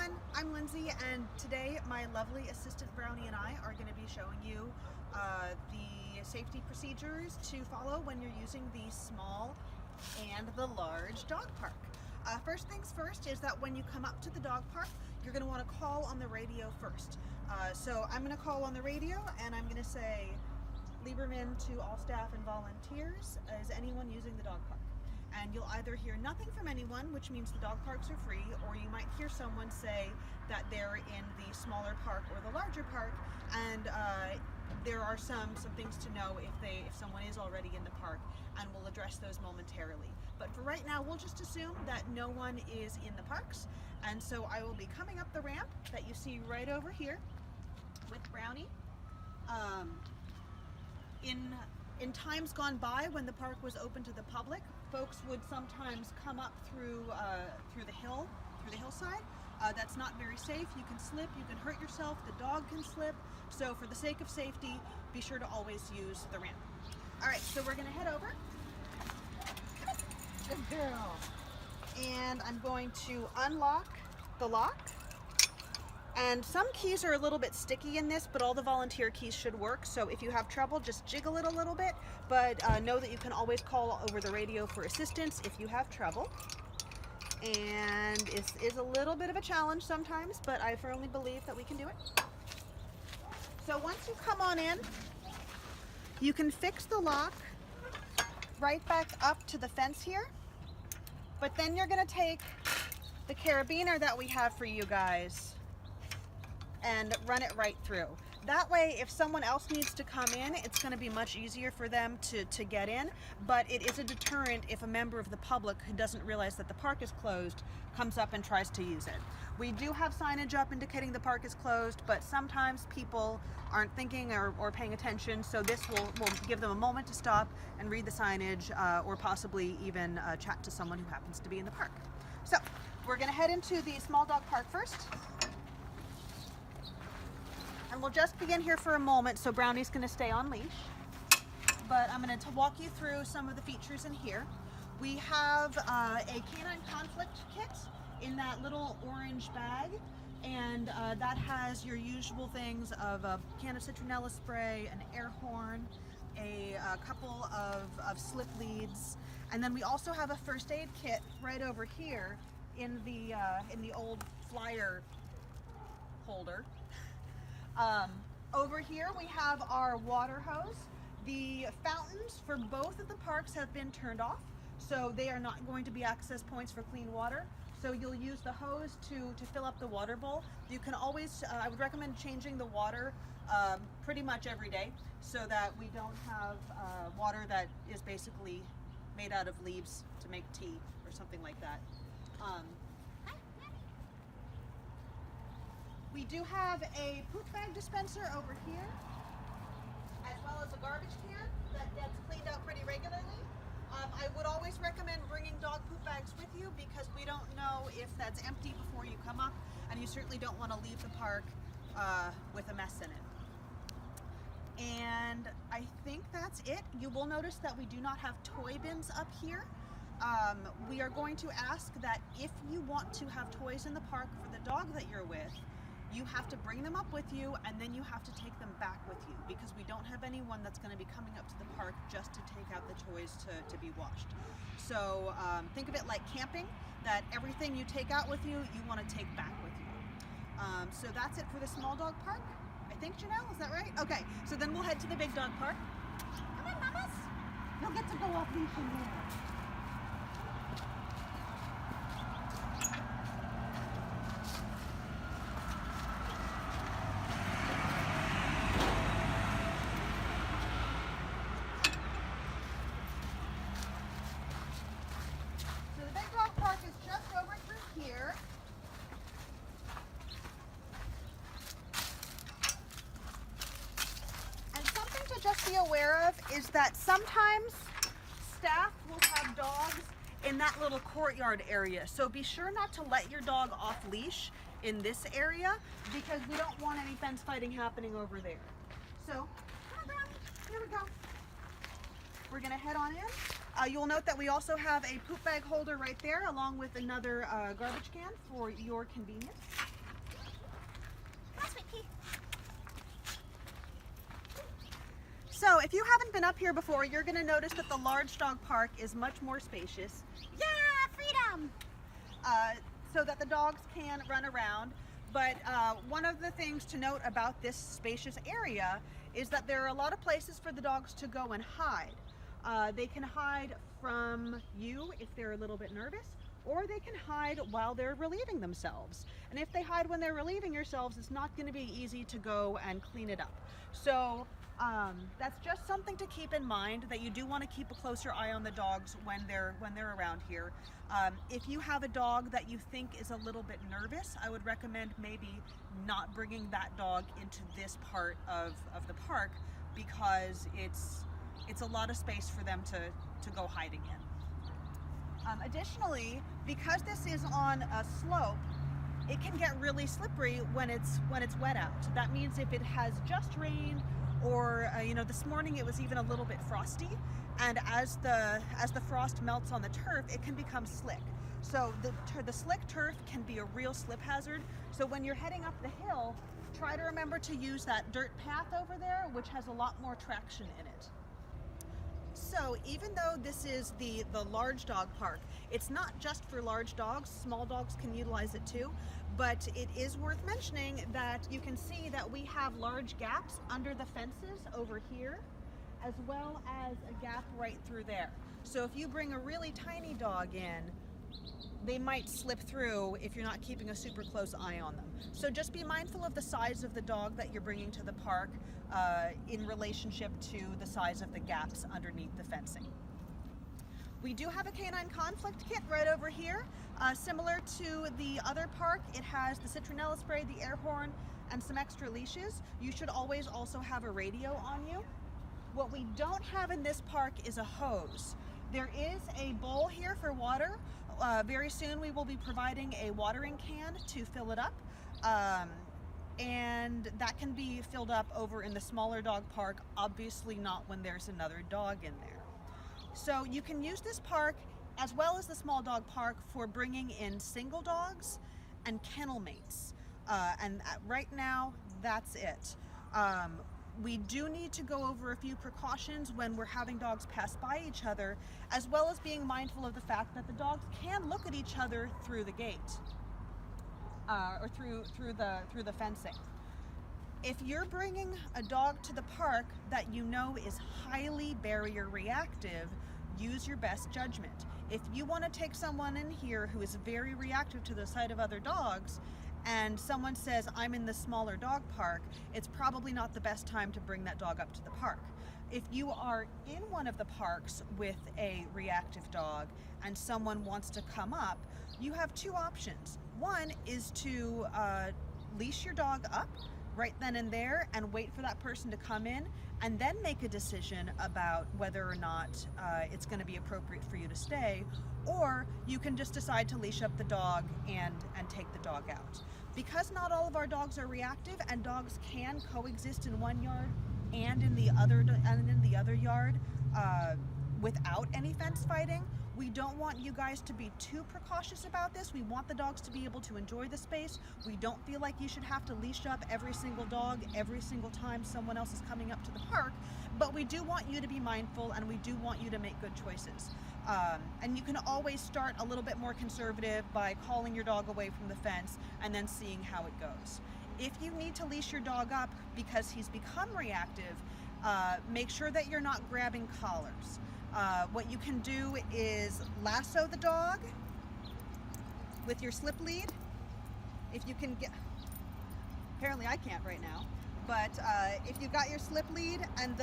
everyone, I'm Lindsay, and today my lovely assistant Brownie and I are going to be showing you the safety procedures to follow when you're using the small and the large dog park. First things first is that when you come up to the dog park, you're going to want to call on the radio first. So I'm going to call on the radio and I'm going to say, Lieberman to all staff and volunteers, is anyone using the dog park? And you'll either hear nothing from anyone, which means the dog parks are free, or you might hear someone say that they're in the smaller park or the larger park, and there are some things to know if someone is already in the park, and we'll address those momentarily. But for right now, we'll just assume that no one is in the parks, and so I will be coming up the ramp that you see right over here with Brownie. In times gone by, when the park was open to the public, folks would sometimes come up through the hillside. That's not very safe. You can slip, you can hurt yourself, the dog can slip. So for the sake of safety, be sure to always use the ramp. All right, so we're gonna head over. Good girl. And I'm going to unlock the lock. And some keys are a little bit sticky in this, but all the volunteer keys should work. So if you have trouble, just jiggle it a little bit, but know that you can always call over the radio for assistance if you have trouble. And it is a little bit of a challenge sometimes, but I firmly believe that we can do it. So once you come on in, you can fix the lock right back up to the fence here, but then you're gonna take the carabiner that we have for you guys and run it right through. That way, if someone else needs to come in, it's going to be much easier for them to get in, but it is a deterrent if a member of the public who doesn't realize that the park is closed comes up and tries to use it. We do have signage up indicating the park is closed, but sometimes people aren't thinking or paying attention, so this will give them a moment to stop and read the signage or possibly even chat to someone who happens to be in the park. So, we're going to head into the small dog park first. And we'll just begin here for a moment, so Brownie's going to stay on leash. But I'm going to walk you through some of the features in here. We have a canine conflict kit in that little orange bag, and that has your usual things of a can of citronella spray, an air horn, a couple of slip leads, and then we also have a first aid kit right over here in the old flyer holder. Over here we have our water hose. The fountains for both of the parks have been turned off, so they are not going to be access points for clean water. So you'll use the hose to fill up the water bowl. You can always, I would recommend changing the water pretty much every day so that we don't have water that is basically made out of leaves to make tea or something like that. We do have a poop bag dispenser over here, as well as a garbage can that gets cleaned out pretty regularly. I would always recommend bringing dog poop bags with you because we don't know if that's empty before you come up, and you certainly don't want to leave the park with a mess in it. And I think that's it. You will notice that we do not have toy bins up here. We are going to ask that if you want to have toys in the park for the dog that you're with, you have to bring them up with you, and then you have to take them back with you because we don't have anyone that's going to be coming up to the park just to take out the toys to be washed. So think of it like camping, that everything you take out with you, you want to take back with you. So that's it for the small dog park. I think, Janelle, is that right? Okay, so then we'll head to the big dog park. Come on, mamas. You'll get to go off leash in here. Just be aware of is that sometimes staff will have dogs in that little courtyard area, so be sure not to let your dog off leash in this area because we don't want any fence fighting happening over there. So come on, Brownie, here we go. We're gonna head on in. You'll note that we also have a poop bag holder right there along with another garbage can for your convenience. Come on, sweet pea. So if you haven't been up here before, you're going to notice that the large dog park is much more spacious. Yeah, freedom! So that the dogs can run around. But one of the things to note about this spacious area is that there are a lot of places for the dogs to go and hide. They can hide from you if they're a little bit nervous, or they can hide while they're relieving themselves. And if they hide when they're relieving themselves, it's not going to be easy to go and clean it up. So that's just something to keep in mind, that you do want to keep a closer eye on the dogs when they're around here. If you have a dog that you think is a little bit nervous, I would recommend maybe not bringing that dog into this part of the park, because it's a lot of space for them to go hiding in. Additionally, because this is on a slope, it can get really slippery when it's wet out. That means if it has just rained, or this morning it was even a little bit frosty, and as the frost melts on the turf, it can become slick. So the slick turf can be a real slip hazard. So when you're heading up the hill, try to remember to use that dirt path over there, which has a lot more traction in it. So even though this is the large dog park, it's not just for large dogs. Small dogs can utilize it too. But it is worth mentioning that you can see that we have large gaps under the fences over here, as well as a gap right through there. So if you bring a really tiny dog in, they might slip through if you're not keeping a super close eye on them. So just be mindful of the size of the dog that you're bringing to the park in relationship to the size of the gaps underneath the fencing. We do have a canine conflict kit right over here. Similar to the other park, it has the citronella spray, the air horn, and some extra leashes. You should always also have a radio on you. What we don't have in this park is a hose. There is a bowl here for water. Very soon we will be providing a watering can to fill it up. And that can be filled up over in the smaller dog park, obviously not when there's another dog in there. So you can use this park as well as the small dog park for bringing in single dogs and kennel mates. And right now, that's it. We do need to go over a few precautions when we're having dogs pass by each other, as well as being mindful of the fact that the dogs can look at each other through the gate, or through the fencing. If you're bringing a dog to the park that you know is highly barrier reactive, use your best judgment. If you want to take someone in here who is very reactive to the sight of other dogs, and someone says, I'm in the smaller dog park, it's probably not the best time to bring that dog up to the park. If you are in one of the parks with a reactive dog and someone wants to come up, you have two options. One is to leash your dog up right then and there and wait for that person to come in, and then make a decision about whether or not it's going to be appropriate for you to stay, or you can just decide to leash up the dog and take the dog out. Because not all of our dogs are reactive, and dogs can coexist in one yard and in the other yard without any fence fighting, we don't want you guys to be too precautious about this. We want the dogs to be able to enjoy the space. We don't feel like you should have to leash up every single dog every single time someone else is coming up to the park, but we do want you to be mindful, and we do want you to make good choices. And you can always start a little bit more conservative by calling your dog away from the fence and then seeing how it goes. If you need to leash your dog up because he's become reactive, make sure that you're not grabbing collars. What you can do is lasso the dog with your slip lead. If you can get, apparently I can't right now, but if you've got your slip lead and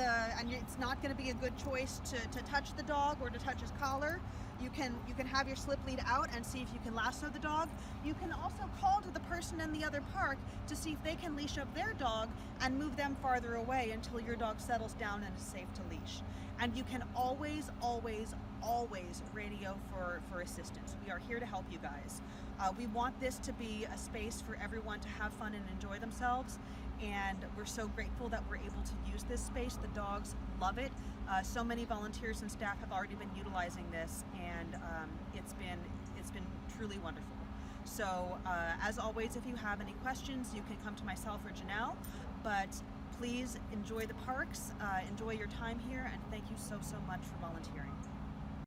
it's not going to be a good choice to touch the dog or to touch his collar, you can have your slip lead out and see if you can lasso the dog. You can also call to the person in the other park to see if they can leash up their dog and move them farther away until your dog settles down and is safe to leash. And you can always, always, always radio for assistance. We are here to help you guys. We want this to be a space for everyone to have fun and enjoy themselves, and we're so grateful that we're able to use this space. The dogs love it. So many volunteers and staff have already been utilizing this, and it's been truly wonderful. So as always, if you have any questions, you can come to myself or Janelle, but please enjoy the parks, enjoy your time here, and thank you so much for volunteering.